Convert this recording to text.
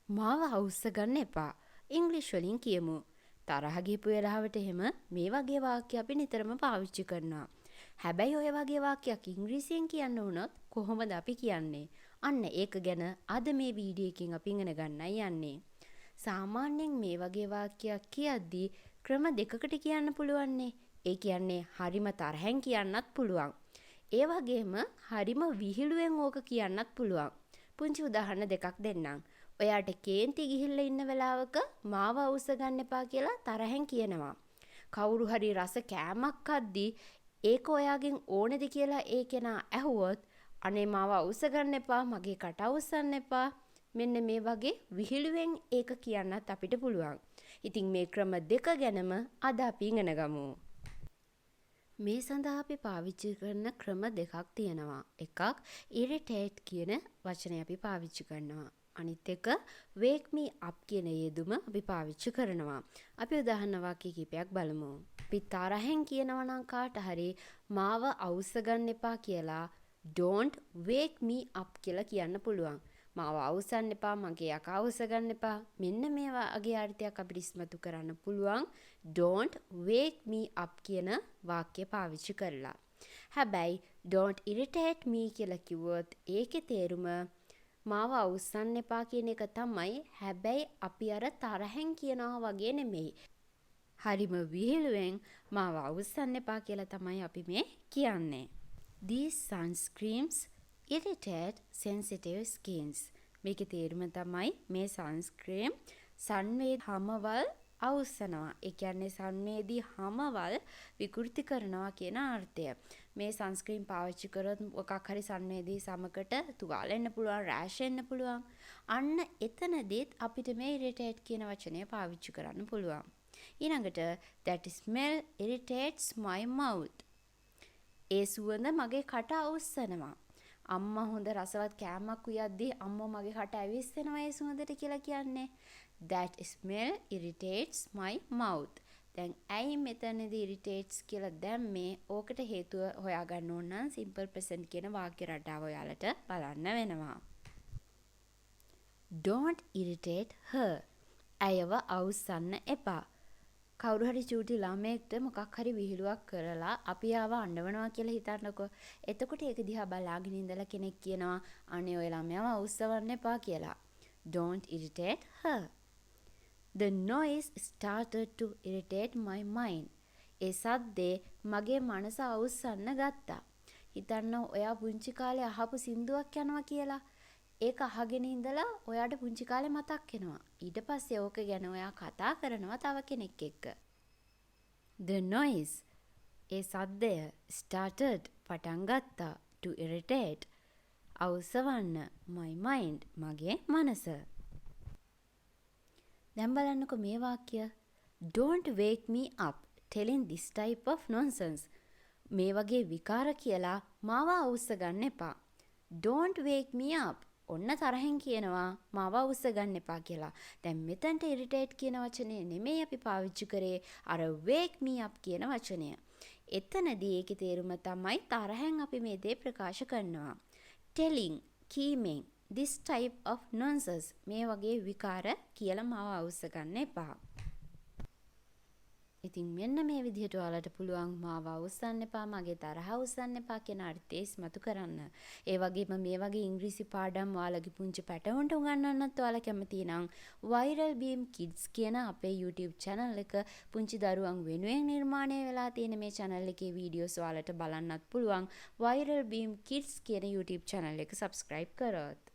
මාව අවුස්ස ගන්න එපා. ඉංග්‍රීසි වලින් කියමු. තරහ ගිහපු වෙලාවට එහෙම මේ වගේ වාක්‍ය අපි නිතරම පාවිච්චි කරනවා. හැබැයි ඔය වගේ වාක්‍යයක් ඉංග්‍රීසියෙන් කියන්න වුණොත් කොහොමද අපි කියන්නේ? අන්න ඒක ගැන අද මේ වීඩියෝ එකෙන් අපි ඉගෙන ගන්නයි යන්නේ. සාමාන්‍යයෙන් මේ වගේ වාක්‍යයක් කියද්දී ක්‍රම දෙකකට කියන්න පුළුවන්නේ. ඒ කියන්නේ හරිම තරහෙන් කියන්නත් පුළුවන්. ඒ වගේම හරිම විහිළුවෙන් ඕක කියන්නත් පුළුවන්. පුංචි උදාහරණ දෙකක් දෙන්නම්. ඔයාට කේන්ති ගිහිල්ලා ඉන්න වෙලාවක මාව අවුස්ස ගන්න එපා කියලා තරහෙන් කියනවා. කවුරු හරි රස කෑමක් කද්දී ඒක ඔයාගෙන් ඕනේද කියලා ඒ කෙනා ඇහුවොත් අනේ මාව අවුස්ස ගන්න එපා, මගේ කට අවුස්සන්න එපා. මෙන්න මේ වගේ විහිළුවෙන් ඒක කියන්නත් අපිට පුළුවන්. ඉතින් මේ ක්‍රම දෙක ගැනම අද අපි ඉගෙන ගමු. මේ සඳහා අපි පාවිච්චි කරන ක්‍රම දෙකක් තියෙනවා. එකක් irritate කියන වචනය අපි පාවිච්චි කරනවා. අනිත් එක wake me up කියන යෙදුම අපි පාවිච්චි කරනවා. අපි උදාහරණ වාක්‍ය කිහිපයක් බලමු. අපි තරහෙන් කියනවා නම් කාට හරි මාව අවුස්ස ගන්න එපා කියලා don't wake me up කියලා කියන්න පුළුවන්. මාව අවුස්සන්න එපා, මගේ යකා අවුස්ස ගන්න එපා. මෙන්න මේ වගේ අර්ථයක් අපිට ඉස්මතු කරන්න පුළුවන් don't wake me up කියන වාක්‍ය පාවිච්චි කරලා. හැබැයි don't irritate me කියලා කිව්වොත් ඒකේ තේරුම මාව අවුස්සන්න එපා කියන එක තමයි. හැබැයි අපි අර තරහෙන් කියනවා වගේ නෙමෙයි. හරිම විහිළුවෙන් මාව අවුස්සන්න එපා කියලා තමයි අපි මේ කියන්නේ. These sunscreens irritate sensitive skins. මේකේ තේරුම තමයි මේ sunscreen සංවේදී හමවල් අවුස්සනවා. ඒ කියන්නේ සංවේදී හමවල් විකෘති කරනවා කියන අර්ථය. මේ සන්ස්ක්‍රීන් පාවිච්චි කරොත් මොකක් හරි සංවේදී සමකට තුවාල එන්න පුළුවන්, රෑෂ් එන්න පුළුවන්. අන්න එතනදීත් අපිට මේ irritate කියන වචනය පාවිච්චි කරන්න පුළුවන්. ඊළඟට that smell irritates my mouth. ඒ සුවඳ මගේ කට අවුස්සනවා. අම්මා හොඳ රසවත් කෑමක් උයද්දී අම්මෝ මගේ කට ඇවිස්සෙනවා ඒ සුවඳට කියලා කියන්නේ. That smell irritates my mouth. දැන් ඇයි මෙතනදී irritates කියලා දැම්මේ? ඕකට හේතුව හොයාගන්න ඕන නම් simple present කියන වාක්‍ය රටාව ඔයාලට බලන්න වෙනවා. Don't irritate her. ඇයව අවුස්සන්න එපා. කවුරු හරි චූටි ළමයෙක්ට මොකක් හරි විහිළුවක් කරලා අපි ආව අඬවනවා කියලා හිතන්නකෝ. එතකොට ඒක දිහා බලාගෙන ඉඳලා කෙනෙක් කියනවා අනේ ඔය ළමයාව අවුස්සවන්න එපා කියලා. Don't irritate her. The noise started to irritate my mind. ඒ සද්දේ මගේ මනස අවුස්සන්න ගත්තා. හිතන්න ඔයා පුංචි කාලේ අහපු සින්දුවක් යනවා කියලා. ඒක අහගෙන ඉඳලා ඔයාට පුංචි කාලේ මතක් වෙනවා. ඊට පස්සේ ඕක ගැන ඔයා කතා කරනවා තව කෙනෙක් එක්ක. The noise ඒ සද්දය started පටන් ගත්තා to irritate අවුස්සවන්න my mind මගේ මනස. දැන් බලන්නකො මේ වාක්‍ය. Don't wake me up telling this type of nonsense. මේ වගේ විකාර කියලා මාව අවුස්ස ගන්න එපා. Don't wake me up. ඔන්න තරහෙන් කියනවා මාව අවුස්ස ගන්න එපා කියලා. දැන් මෙතනට irritate කියන වචනේ නෙමෙයි අපි පාවිච්චි කරේ අර wake me up කියන වචනය. එතනදී ඒකේ තේරුම තමයි තරහෙන් අපි මේ දේ ප්‍රකාශ කරනවා. telling කීමෙන් this type of nonsense මේ වගේ විකාර කියලා මාව අවුස්ස ගන්න එපා. ඉතින් මෙන්න මේ විදිහට ඔයාලට පුළුවන් මාව අවුස්සන්න එපා, මගේ තරහ අවුස්සන්න එපා කියන අර්ථය ඉස්මතු කරන්න. ඒ වගේම මේ වගේ ඉංග්‍රීසි පාඩම් ඔයාලගේ පුංචි පැටවුන්ට උගන්වන්නත් ඔයාලා කැමති නම් Viral Beam Kids කියන අපේ YouTube channel එක පුංචි දරුවන් වෙනුවෙන් නිර්මාණය වෙලා තියෙන මේ channel එකේ වීඩියෝස් ඔයාලට බලන්නත් පුළුවන්. Viral Beam Kids කියන YouTube channel එක subscribe කරොත්.